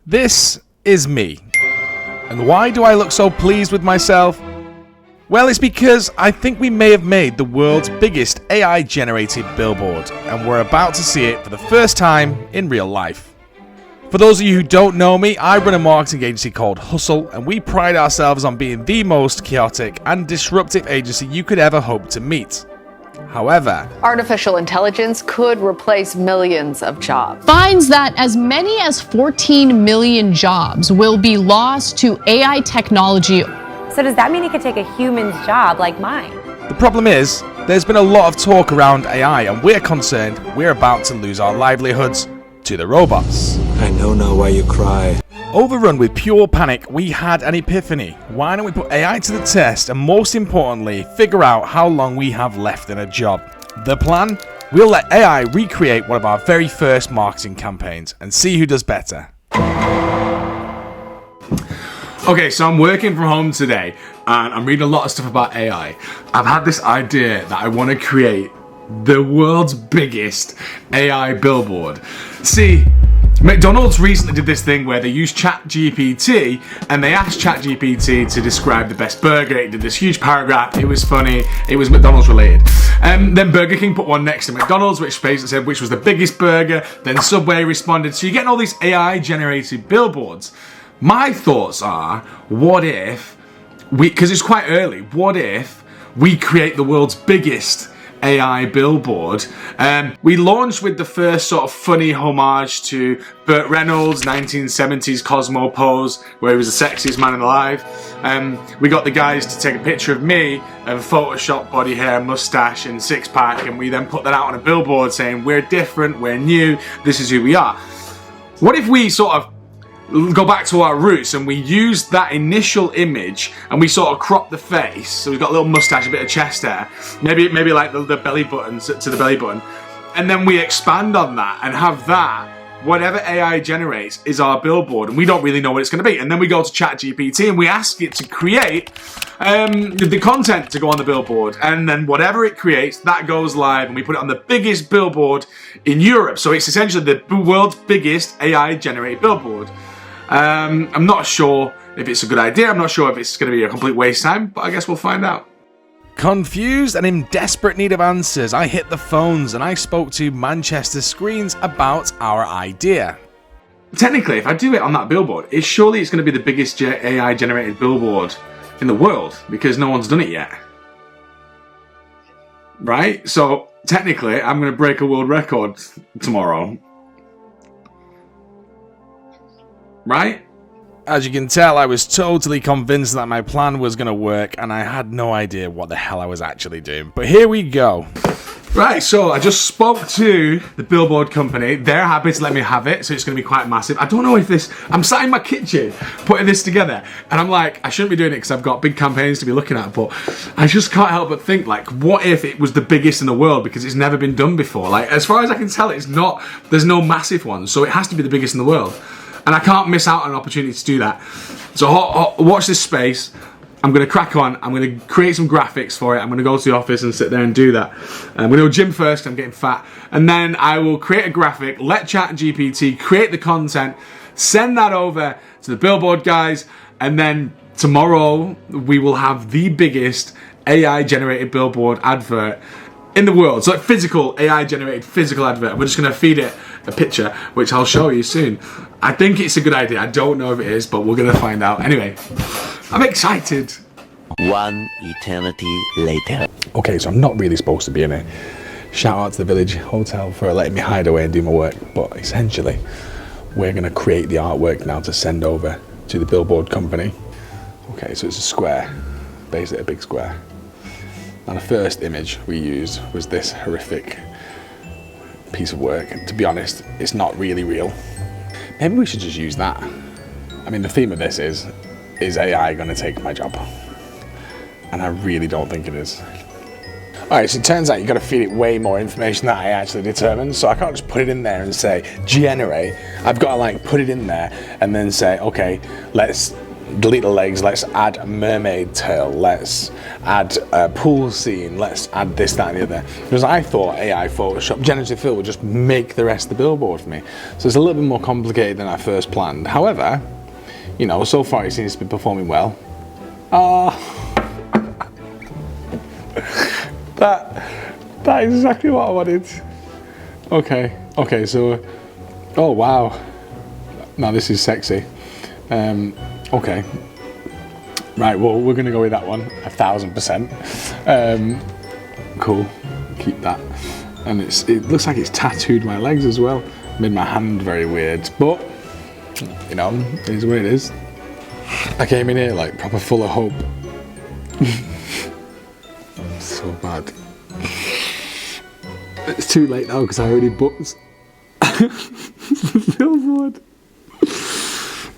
This is me. And why do I look so pleased with myself? Well, it's because I think we may have made the world's biggest AI-generated billboard, and we're about to see it for the first time in real life. For those of you who don't know me, I run a marketing agency called Hustle, and we pride ourselves on being the most chaotic and disruptive agency you could ever hope to meet. However, artificial intelligence could replace millions of jobs. Finds that as many as 14 million jobs will be lost to AI technology. So does that mean it could take a human's job like mine? The problem is, there's been a lot of talk around AI, and we're concerned we're about to lose our livelihoods to the robots. I know now why you cry. Overrun with pure panic, we had an epiphany. Why don't we put AI to the test and, most importantly, figure out how long we have left in a job? The plan? We'll let AI recreate one of our very first marketing campaigns and see who does better. Okay, so I'm working from home today and I'm reading a lot of stuff about AI. I've had this idea that I want to create the world's biggest AI billboard. See, McDonald's recently did this thing where they used ChatGPT and they asked ChatGPT to describe the best burger. It did this huge paragraph. It was funny. It was McDonald's related. Then Burger King put one next to McDonald's, which basically said which was the biggest burger. Then Subway responded. So you're getting all these AI generated billboards. My thoughts are, what if because it's quite early, what if we create the world's biggest AI billboard? We launched with the first sort of funny homage to Burt Reynolds' 1970s Cosmo pose, where he was the sexiest man alive. We got the guys to take a picture of me, of Photoshop body hair, mustache and six pack, and we then put that out on a billboard saying, we're different, we're new, this is who we are. What if we sort of go back to our roots and we use that initial image and we sort of crop the face, so we've got a little mustache, a bit of chest hair, maybe like the belly button to the belly button, and then we expand on that and have that, whatever AI generates is our billboard, and we don't really know what it's going to be. And then we go to ChatGPT and we ask it to create the content to go on the billboard, and then whatever it creates, that goes live, and we put it on the biggest billboard in Europe. So it's essentially the world's biggest AI generated billboard. I'm not sure if it's a good idea. I'm not sure if it's going to be a complete waste of time, but I guess we'll find out. Confused and in desperate need of answers, I hit the phones and I spoke to Manchester Screens about our idea. Technically, if I do it on that billboard, surely it's going to be the biggest AI generated billboard in the world, because no one's done it yet. Right? So technically, I'm going to break a world record tomorrow. Right? As you can tell, I was totally convinced that my plan was going to work, and I had no idea what the hell I was actually doing. But here we go. Right, so I just spoke to the billboard company. They're happy to let me have it, so it's going to be quite massive. I don't know if this... I'm sat in my kitchen putting this together, and I'm like, I shouldn't be doing it because I've got big campaigns to be looking at, but I just can't help but think, like, what if it was the biggest in the world, because it's never been done before? Like, as far as I can tell, it's not... There's no massive one, so it has to be the biggest in the world. And I can't miss out on an opportunity to do that. So watch this space. I'm going to crack on. I'm going to create some graphics for it. I'm going to go to the office and sit there and do that. I'm going to go gym first. I'm getting fat. And then I will create a graphic, let ChatGPT create the content, send that over to the billboard guys. And then tomorrow we will have the biggest AI generated billboard advert in the world. So like physical, AI generated physical advert. We're just going to feed it a picture, which I'll show you soon. I think it's a good idea. I don't know if it is, but we're going to find out. Anyway, I'm excited. One eternity later. Okay, so I'm not really supposed to be in it. Shout out to the Village Hotel for letting me hide away and do my work. But essentially, we're going to create the artwork now to send over to the billboard company. Okay, so it's a square, basically a big square. And the first image we used was this horrific piece of work. And to be honest, it's not really real. Maybe we should just use that. I mean, the theme of this is AI going to take my job? And I really don't think it is. Alright, so it turns out you've got to feed it way more information than I actually determined, so I can't just put it in there and say, generate. I've got to like put it in there and then say, okay, let's delete the legs, let's add a mermaid tail, let's add a pool scene, let's add this, that and the other. Because I thought AI Photoshop generative fill would just make the rest of the billboard for me. So it's a little bit more complicated than I first planned. However, you know, so far it seems to be performing well. That is exactly what I wanted. Okay, so, oh wow. Now this is sexy. Okay. Right, well, we're gonna go with that one, 1000%. Cool, keep that. And it looks like it's tattooed my legs as well. Made my hand very weird, but, you know, it is what it is. I came in here like proper full of hope. So bad. It's too late now because I already booked the billboard.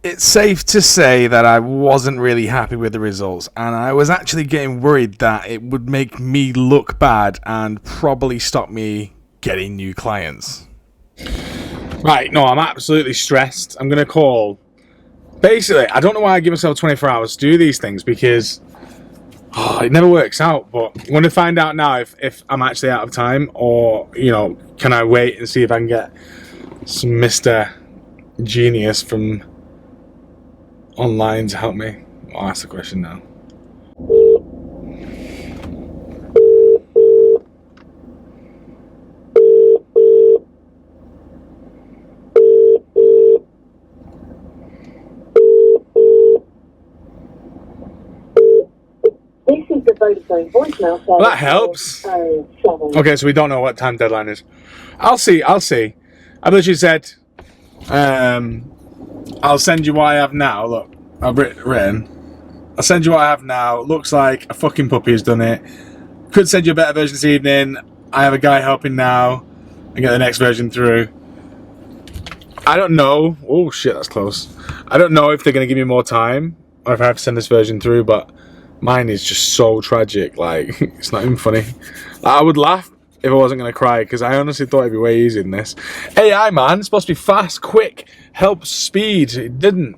It's safe to say that I wasn't really happy with the results, and I was actually getting worried that it would make me look bad and probably stop me getting new clients. Right, no, I'm absolutely stressed. I'm going to call. Basically, I don't know why I give myself 24 hours to do these things because it never works out, but I'm going to find out now if I'm actually out of time or, you know, can I wait and see if I can get some Mr. Genius from online to help me. I'll ask the question now. Well, that helps. Okay, so we don't know what time deadline is. I'll see. I've literally said, I'll send you what I have now. Look, I've written. I'll send you what I have now. Looks like a fucking puppy has done it. Could send you a better version this evening. I have a guy helping now and get the next version through. I don't know. Oh shit, that's close. I don't know if they're going to give me more time or if I have to send this version through, but mine is just so tragic. Like, it's not even funny. I would laugh if I wasn't going to cry because I honestly thought it'd be way easier than this. AI, man, it's supposed to be fast, quick, help, speed. It didn't.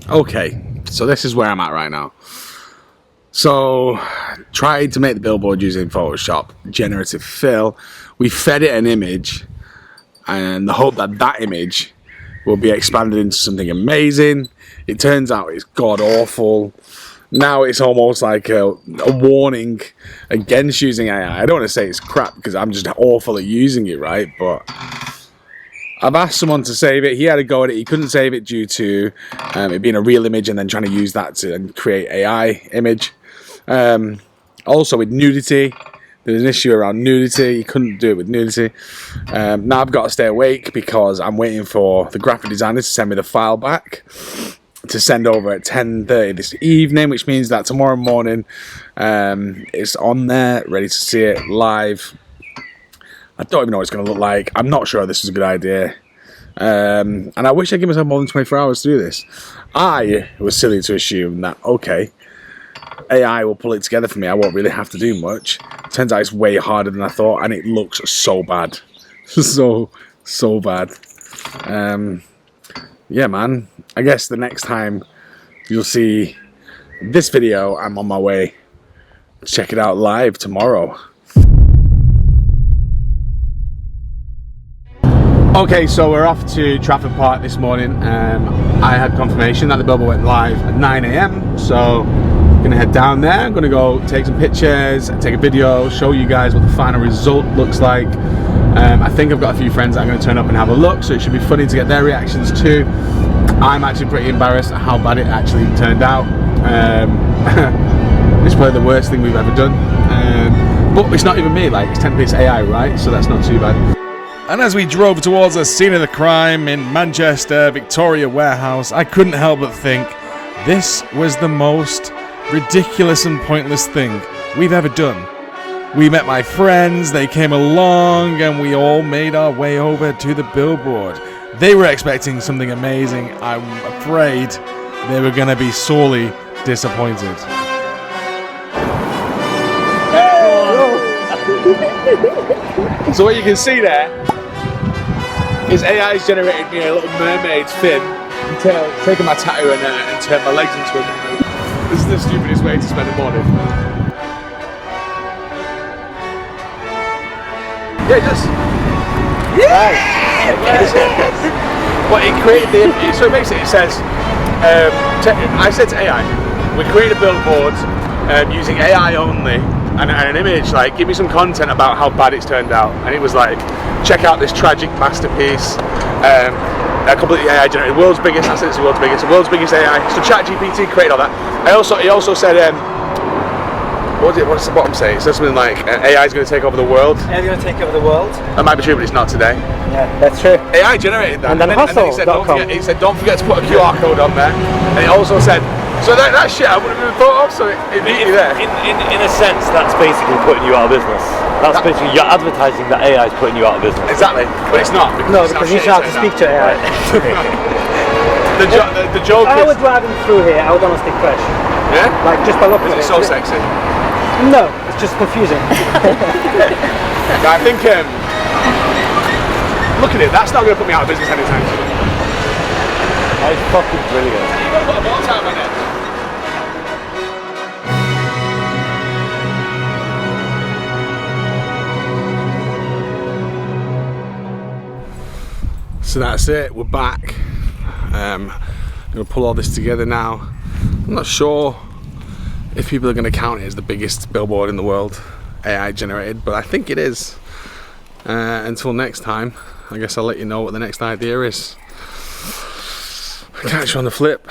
Okay, so this is where I'm at right now. So, tried to make the billboard using Photoshop, generative fill. We fed it an image and the hope that that image will be expanded into something amazing. It turns out it's god-awful. Now it's almost like a warning against using AI. I don't want to say it's crap because I'm just awful at using it, right? But I've asked someone to save it. He had a go at it. He couldn't save it due to it being a real image and then trying to use that to create AI image. Also with nudity, there's an issue around nudity. You couldn't do it with nudity. Now I've got to stay awake because I'm waiting for the graphic designer to send me the file back to send over at 10:30 this evening, which means that tomorrow morning it's on there, ready to see it live. I don't even know what it's going to look like. I'm not sure this is a good idea. And I wish I'd give myself more than 24 hours to do this. I was silly to assume that, okay, AI will pull it together for me. I won't really have to do much. Turns out it's way harder than I thought, and it looks so bad. so bad. Yeah, man. I guess the next time you'll see this video, I'm on my way. Check it out live tomorrow. Okay, so we're off to Trafford Park this morning. I had confirmation that the billboard went live at 9 AM, so I'm gonna head down there. I'm gonna go take some pictures, take a video, show you guys what the final result looks like. I think I've got a few friends that are going to turn up and have a look, so it should be funny to get their reactions too. I'm actually pretty embarrassed at how bad it actually turned out. It's probably the worst thing we've ever done. But it's not even me, like, it's 10-piece AI, right? So that's not too bad. And as we drove towards the scene of the crime in Manchester, Victoria Warehouse, I couldn't help but think this was the most ridiculous and pointless thing we've ever done. We met my friends, they came along, and we all made our way over to the billboard. They were expecting something amazing. I'm afraid they were going to be sorely disappointed. So what you can see there is AI's generated me a little mermaid fin taking my tattoo and turn my legs into a... This is the stupidest way to spend a morning. Yeah, it does. Yeah! But it created the... So basically it says... I said to AI, we create a billboard using AI only and an image, like, give me some content about how bad it's turned out. And it was like, check out this tragic masterpiece. A completely AI generated, world's biggest, I said it's the world's biggest AI. So ChatGPT created all that. He also said, what's the bottom say? It says something like, AI is going to take over the world. AI is going to take over the world. That might be true, but it's not today. Yeah, that's true. AI generated that. And then he said, don't forget to put a QR code on there. And it also said, so that shit I wouldn't have even thought of, so it beat you there. In a sense, that's basically putting you out of business. That's basically, you're advertising that AI is putting you out of business. Exactly, but it's not. Because you should have to speak to AI. The joke I is... was driving through here, I would honestly crash. Yeah? Like, just by looking at it. Is it so sexy? No, it's just confusing. I think, look at it, that's not going to put me out of business anytime soon. That's fucking brilliant. You've got to put a bow tie on it. So that's it, we're back. I'm going to pull all this together now. I'm not sure if people are going to count it as the biggest billboard in the world, AI generated, but I think it is. Until next time, I guess I'll let you know what the next idea is. Catch you on the flip.